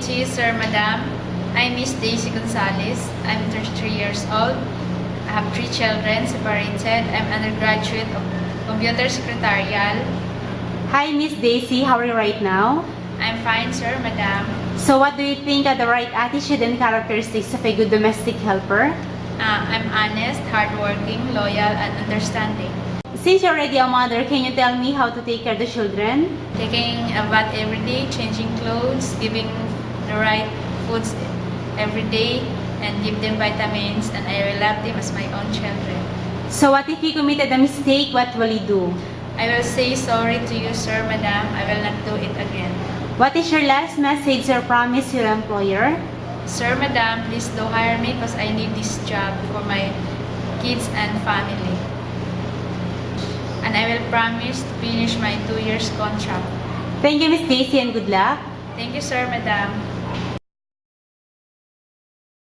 to you, sir, madam. I'm Miss Daisy Gonzalez. I'm 33 years old. I have 3 children, separated. I'm undergraduate of Computer Secretarial. Hi, Miss Daisy. How are you right now? I'm fine, sir, madam. So what do you think are the right attitude and characteristics of a good domestic helper? I'm honest, hardworking, loyal, and understanding. Since you're already a mother, can you tell me how to take care of the children? Taking a bath every day, changing clothes, giving the right foods every day, and give them vitamins, and I will love them as my own children. So what if you committed a mistake, what will you do? I will say sorry to you, sir, madam. I will not do it again. What is your last message or promise to your employer? Sir, madam, please do hire me because I need this job for my kids and family. And I will promise to finish my 2 years contract. Thank you, Miss Daisy, and good luck. Thank you, sir, madam.